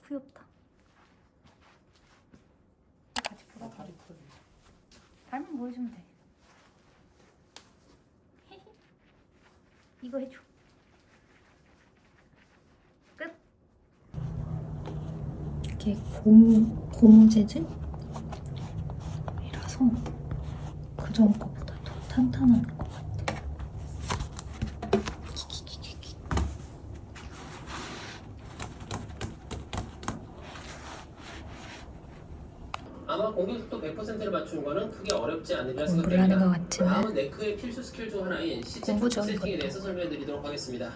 귀엽다. 같이 보라. 다리 털. 발만 보여주면 돼. 이거 해줘. 끝. 이게 고무 재질이라서 그전 거보다 더 탄탄한 것 같아. 아마 공격 속도 100%를 맞추는 거는 크게 어렵지 않으리라 공부를 하는 것 생각됩니다. 같지만 다음은 네크의 필수 스킬 중 하나인 시체 공부적인 세팅에 것도. 대해서 설명해드리도록 하겠습니다.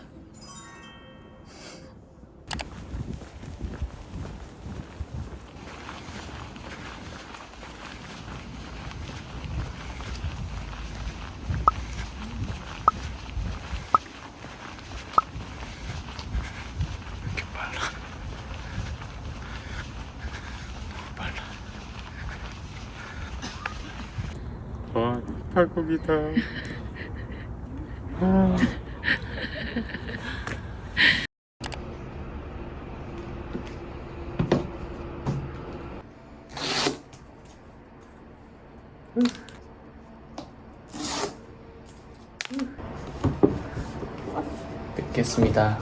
와, 팔굽이다. 아. 듣겠습니다.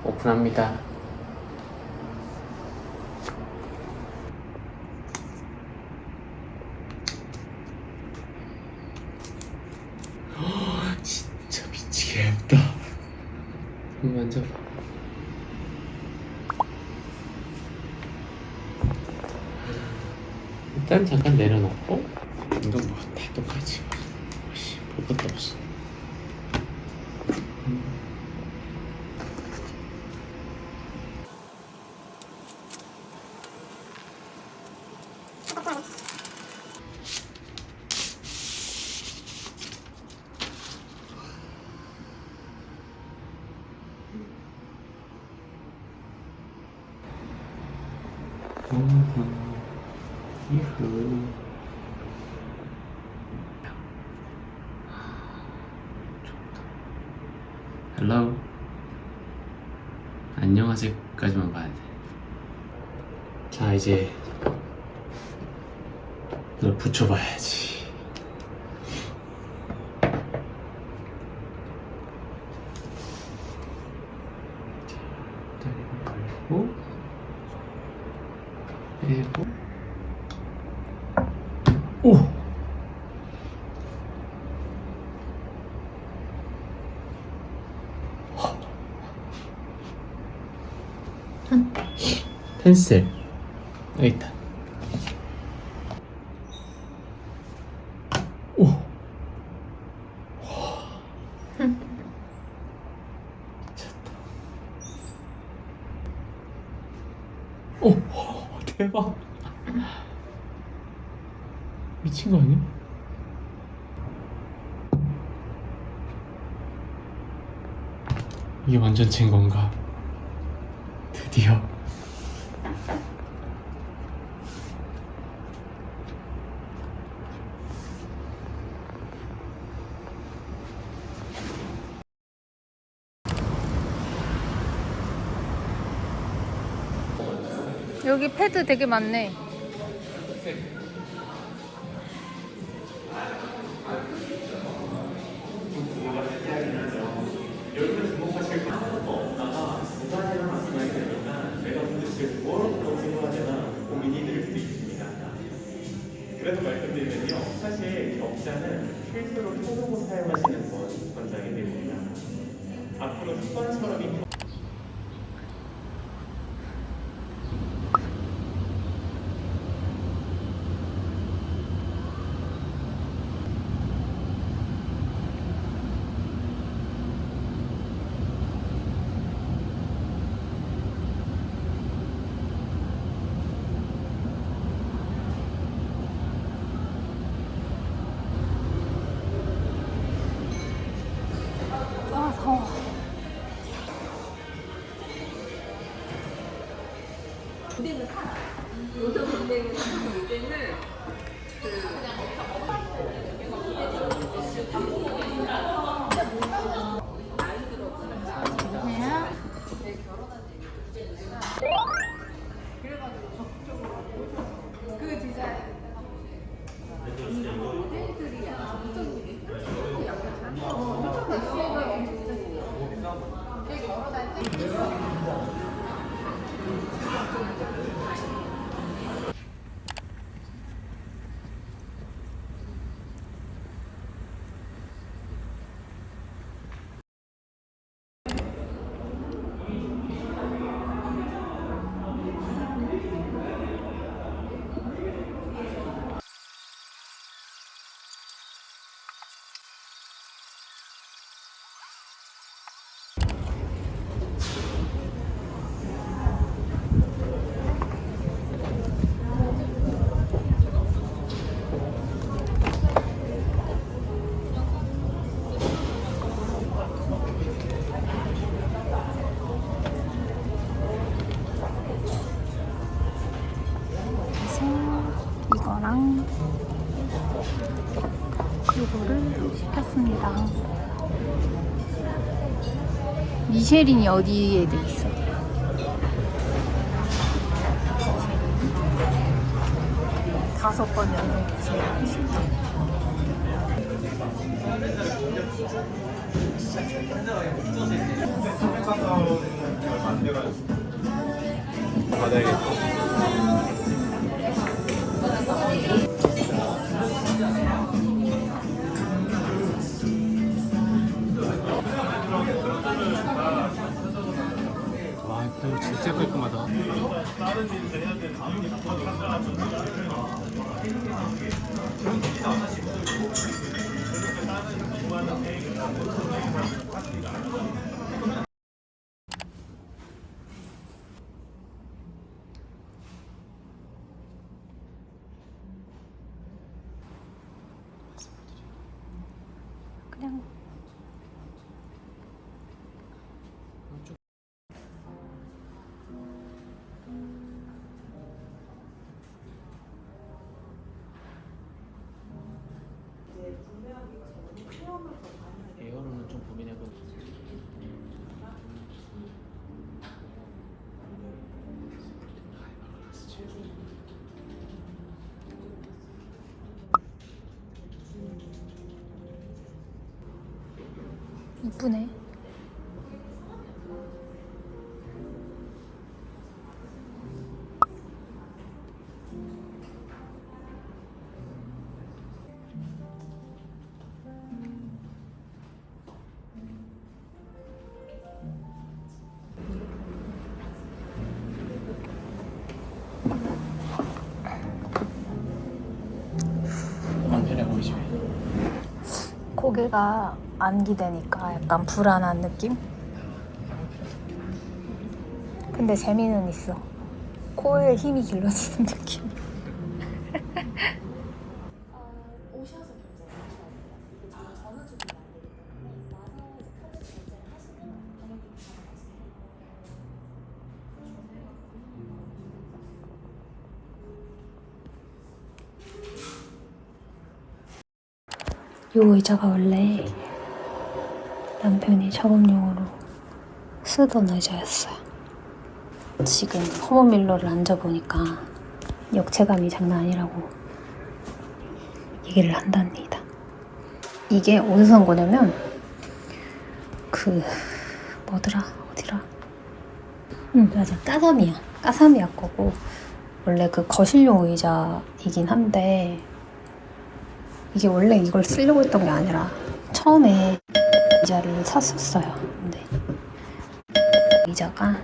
오픈합니다. 진짜 미치게 예쁘다. 한번 만져봐. 일단 잠깐 내려놓고 이거 뭐 다 똑같이 볼 것도 없어. 이후 Hello. 안녕하세요까지만 봐야 돼. 자, 이제 널 붙여봐야지. 자, 다리를 열고 빼고. 오! 펜슬 여기 있다. 오! 미쳤다. 오! 대박. 미친 거 아니야? 이게 완전체인 건가? 드디어. 여기 패드 되게 많네. 그래서 말씀드리면요, 사실 격자는 필수로 켜두고 사용하시는 건 권장이 됩니다. 앞으로 습관처럼 이 이거를 시켰습니다. 미쉐린이 어디에 돼 있어? 다섯 번 연속 미쉐린 시켰어. 와, 이거 진짜 깔끔하다. 그냥 에어로는 좀 고민해보고. 이쁘네. 마음 편해 보이지? 고개가 안기되니까 약간 불안한 느낌? 근데 재미는 있어. 코에 힘이 길러지는 느낌. 오셔서 결제를 하셔야 돼요. 이게 저는 전화주기가 안 되기 때문에 와서 카드 결제를 하시면 당연히 가능하세요. 요 의자가 원래 남편이 작업용으로 쓰던 의자였어요. 지금 허브밀러를 앉아보니까 역체감이 장난 아니라고 얘기를 한답니다. 이게 어디서 산 거냐면 뭐더라? 어디라? 맞아. 까사미야 거고 원래 그 거실용 의자이긴 한데 이게 원래 이걸 쓰려고 했던 게 아니라 처음에 의자를 샀었어요. 근데 의자가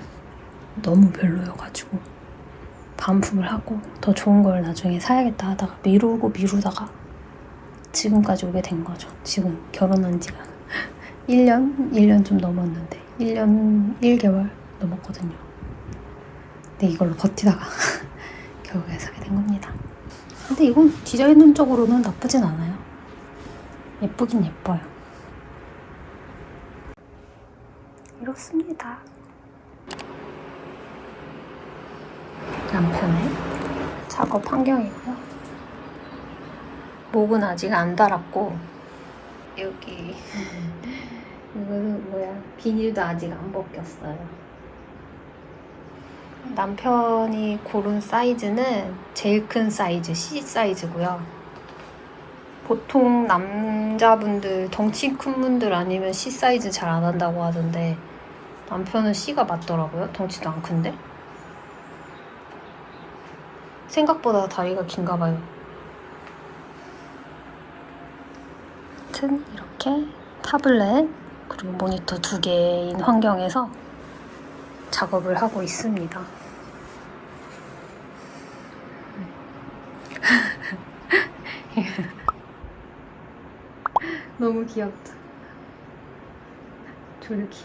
너무 별로여가지고 반품을 하고 더 좋은 걸 나중에 사야겠다 하다가 미루다가 지금까지 오게 된 거죠. 지금 결혼한 지가 1년 좀 넘었는데 1년 1개월 넘었거든요. 근데 이걸로 버티다가 결국에 사게 된 겁니다. 근데 이건 디자인적으로는 나쁘진 않아요. 예쁘긴 예뻐요. 이렇습니다. 남편의 작업 환경이고요. 목은 아직 안 달았고 여기 이거는 비닐도 아직 안 벗겼어요. 남편이 고른 사이즈는 제일 큰 사이즈 C 사이즈고요. 보통 남자분들 덩치 큰 분들 아니면 C 사이즈 잘 안 한다고 하던데 남편은 C가 맞더라고요. 덩치도 안 큰데 생각보다 다리가 긴가 봐요. 아무튼 이렇게 타블렛 그리고 모니터 2개인 환경에서 작업을 하고 있습니다. 너무 귀엽다. 졸기.